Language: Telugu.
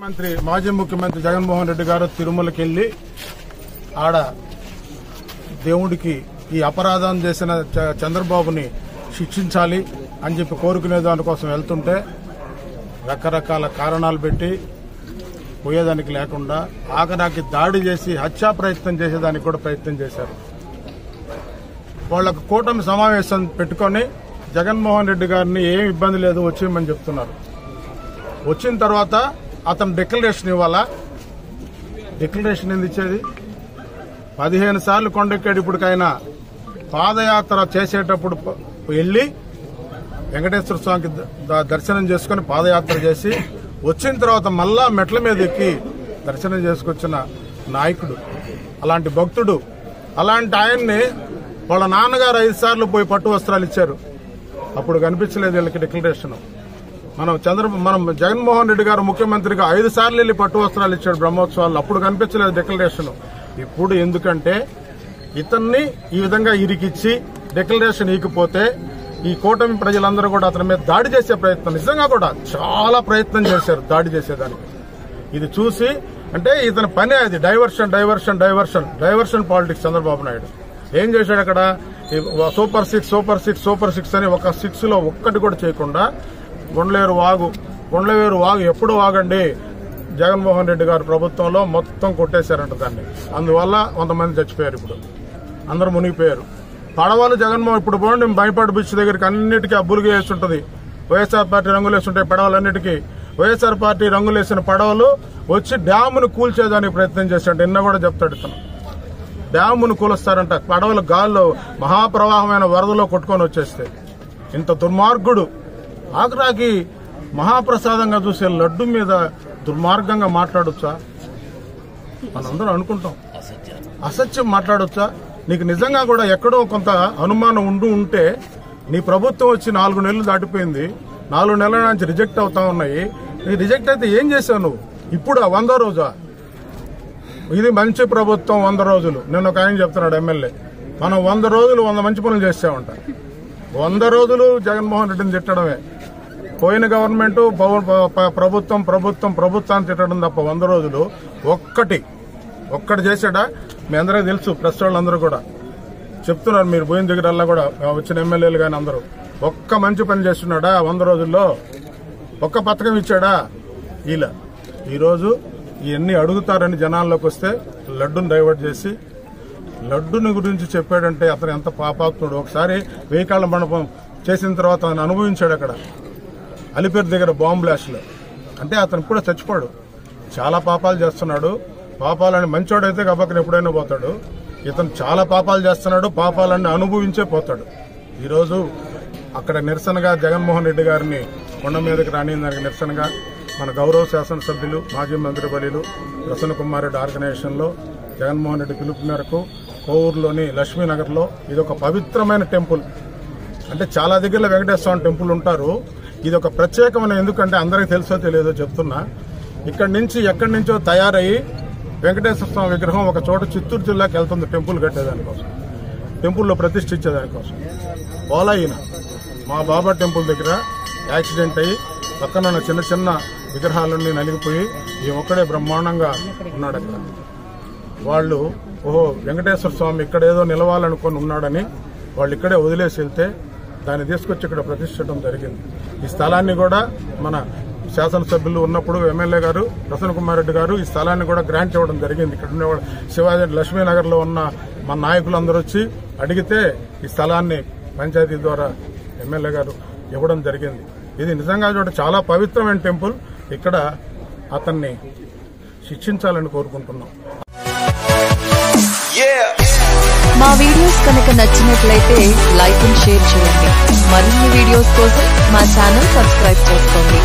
మాజీ ముఖ్యమంత్రి జగన్మోహన్ రెడ్డి గారు తిరుమలకి వెళ్లి ఆడ దేవుడికి ఈ అపరాధం చేసిన చంద్రబాబుని శిక్షించాలి అని చెప్పి కోరుకునే దానికోసం వెళ్తుంటే రకరకాల కారణాలు పెట్టి పోయేదానికి లేకుండా ఆఖరికి దాడి చేసి హత్యా ప్రయత్నం చేసేదానికి కూడా ప్రయత్నం చేశారు. వాళ్లకు కూటమి సమావేశం పెట్టుకుని జగన్మోహన్ రెడ్డి గారిని ఏం ఇబ్బంది లేదు వచ్చేయమని చెప్తున్నారు. వచ్చిన తర్వాత అతను డిక్లరేషన్ ఇవ్వాలా? డిక్లరేషన్ ఎందుకు ఇచ్చేది? 15 సార్లు కొండెక్కాడు. ఇప్పటికైనా పాదయాత్ర చేసేటప్పుడు వెళ్లి వెంకటేశ్వర స్వామికి దర్శనం చేసుకుని పాదయాత్ర చేసి వచ్చిన తర్వాత మళ్ళా మెట్ల మీద ఎక్కి దర్శనం చేసుకొచ్చిన నాయకుడు, అలాంటి భక్తుడు, అలాంటి ఆయన్ని వాళ్ళ నాన్నగారు 5 సార్లు పోయి పట్టు వస్త్రాలు ఇచ్చారు. అప్పుడు కనిపించలేదు వీళ్ళకి డిక్లరేషన్. మనం జగన్మోహన్ రెడ్డి గారు ముఖ్యమంత్రిగా 5 సార్లు వెళ్లి పట్టు వస్త్రాలు ఇచ్చాడు బ్రహ్మోత్సవాలు. అప్పుడు కనిపించలేదు డిక్లరేషన్. ఇప్పుడు ఎందుకంటే ఇతన్ని ఈ విధంగా ఇరికిచ్చి డిక్లరేషన్ ఇకపోతే ఈ కూటమి ప్రజలందరూ కూడా అతని మీద దాడి చేసే ప్రయత్నం, నిజంగా కూడా చాలా ప్రయత్నం చేశారు దాడి చేసేదానికి. ఇది చూసి అంటే ఇతని పని అది diversion diversion diversion diversion politics. Chandrababu Naidu ఏం చేశాడు అక్కడ? సూపర్ 6 సూపర్ 6 సూపర్ 6 అని ఒక 6 లో ఒక్కటి కూడా చేయకుండా గుండ్లేరు వాగు ఎప్పుడు వాగండి జగన్మోహన్ రెడ్డి గారి ప్రభుత్వంలో మొత్తం కొట్టేశారంట దాన్ని. అందువల్ల 100 మంది చచ్చిపోయారు. ఇప్పుడు అందరూ మునిగిపోయారు. పడవలు జగన్మోహన్ ఇప్పుడు పోండి మైపాడు బీచ్ దగ్గరికి అన్నిటికీ అబ్బులుగా వేస్తుంటది. వైఎస్ఆర్ పార్టీ రంగులు వేస్తుంటాయి పడవలన్నిటికీ. వైఎస్ఆర్ పార్టీ రంగులు వేసిన పడవలు వచ్చి డ్యామును కూల్చేదానికి ప్రయత్నం చేశాడు. నిన్న కూడా చెప్తాడు ఇతను. డ్యామును కూలుస్తారంట పడవలు గాల్లో మహాప్రవాహమైన వరదలో కొట్టుకొని వచ్చేస్తే. ఇంత దుర్మార్గుడు ఆగ్రాకి మహాప్రసాదంగా చూసే లడ్డు మీద దుర్మార్గంగా మాట్లాడొచ్చా? మనందరం అనుకుంటాం. అసత్యం మాట్లాడొచ్చా? నీకు నిజంగా కూడా ఎక్కడో కొంత అనుమానం ఉంటే నీ ప్రభుత్వం వచ్చి 4 నెలలు దాటిపోయింది. 4 నెలల నుంచి రిజెక్ట్ అవుతా ఉన్నాయి. నీ రిజెక్ట్ అయితే ఏం చేశావు నువ్వు? ఇప్పుడు 100వ రోజా? ఇది మంచి ప్రభుత్వం 100 రోజులు. నేను ఒక ఆయన చెప్తున్నాడు ఎమ్మెల్యే, మనం 100 రోజులు 100 మంచి పనులు చేసామంట. 100 రోజులు జగన్మోహన్ రెడ్డిని తిట్టడమే. పోయిన గవర్నమెంట్ ప్రభుత్వాన్ని తిట్టడం తప్ప 100 రోజులు ఒక్కటి చేశాడా? మీ అందరికీ తెలుసు. ప్రెస్ వాళ్ళందరూ కూడా చెప్తున్నారు. మీరు పోయిన దగ్గరల్లా కూడా వచ్చిన ఎమ్మెల్యేలు కానీ అందరూ ఒక్క మంచి పని చేస్తున్నాడా 100 రోజుల్లో? ఒక్క పథకం ఇచ్చాడా? ఇలా ఈరోజు ఇవన్నీ అడుగుతారని జనాల్లోకి వస్తే లడ్డును డైవర్ట్ చేసి లడ్డుని గురించి చెప్పాడంటే అతను ఎంత పాపాత్ముడు. ఒకసారి వేయికాళ్ల మండపం చేసిన తర్వాత ఆయన అనుభవించాడు అక్కడ అలిపేరు దగ్గర బాంబు బ్లాస్ట్లో. అంటే అతను కూడా చచ్చిపోడు. చాలా పాపాలు చేస్తున్నాడు. పాపాలని మంచోడైతే గబక్కన ఎప్పుడైనా పోతాడు. ఇతను చాలా పాపాలు చేస్తున్నాడు. పాపాలన్నీ అనుభవించే పోతాడు. ఈరోజు అక్కడ నిరసనగా జగన్మోహన్ రెడ్డి గారిని కొండ మీదకి రాని దానికి నిరసనగా మన గౌరవ శాసనసభ్యులు మాజీ మంత్రివర్యులు ప్రసన్న కుమార్ రెడ్డి ఆర్గనైజేషన్లో జగన్మోహన్ రెడ్డి పిలుపు మేరకు కోవూరులోని లక్ష్మీనగర్లో ఇది ఒక పవిత్రమైన టెంపుల్. అంటే చాలా దగ్గరలో వెంకటేశ్వర స్వామి టెంపుల్ ఉంటారు. ఇది ఒక ప్రత్యేకమైన, ఎందుకంటే అందరికీ తెలుసో తెలియదో చెప్తున్నా, ఇక్కడి నుంచి ఎక్కడి నుంచో తయారయ్యి వెంకటేశ్వర స్వామి విగ్రహం ఒక చోట చిత్తూరు జిల్లాకి వెళ్తుంది టెంపుల్ కట్టేదానికోసం, టెంపుల్లో ప్రతిష్ఠించేదానికోసం. పోలాయిన మా బాబా టెంపుల్ దగ్గర యాక్సిడెంట్ అయ్యి పక్కన చిన్న చిన్న విగ్రహాలన్నీ నలిగిపోయి ఈ ఒక్కడే బ్రహ్మాండంగా ఉన్నాడు అక్కడ. వాళ్ళు ఓహో వెంకటేశ్వర స్వామి ఇక్కడేదో నిలవాలనుకొని ఉన్నాడని వాళ్ళు ఇక్కడే వదిలేసి వెళ్తే దాన్ని తీసుకొచ్చి ఇక్కడ ప్రతిష్ఠించడం జరిగింది. ఈ స్థలాన్ని కూడా మన శాసనసభ్యులు ఉన్నప్పుడు ఎమ్మెల్యే గారు ప్రసన్న కుమార్ రెడ్డి గారు ఈ స్థలాన్ని కూడా గ్రాంట్ ఇవ్వడం జరిగింది. ఇక్కడ ఉండేవాళ్ళు శివాజీ లక్ష్మీనగర్లో ఉన్న మన నాయకులందరూ వచ్చి అడిగితే ఈ స్థలాన్ని పంచాయతీ ద్వారా ఎమ్మెల్యే గారు ఇవ్వడం జరిగింది. ఇది నిజంగా చూడ చాలా పవిత్రమైన టెంపుల్. ఇక్కడ అతన్ని శిక్షించాలని కోరుకుంటున్నాం. మా వీడియోస్ కనుక నచ్చినట్లయితే లైక్ అండ్ షేర్ చేయండి. మరిన్ని వీడియోస్ కోసం మా ఛానల్ సబ్స్క్రైబ్ చేసుకోండి.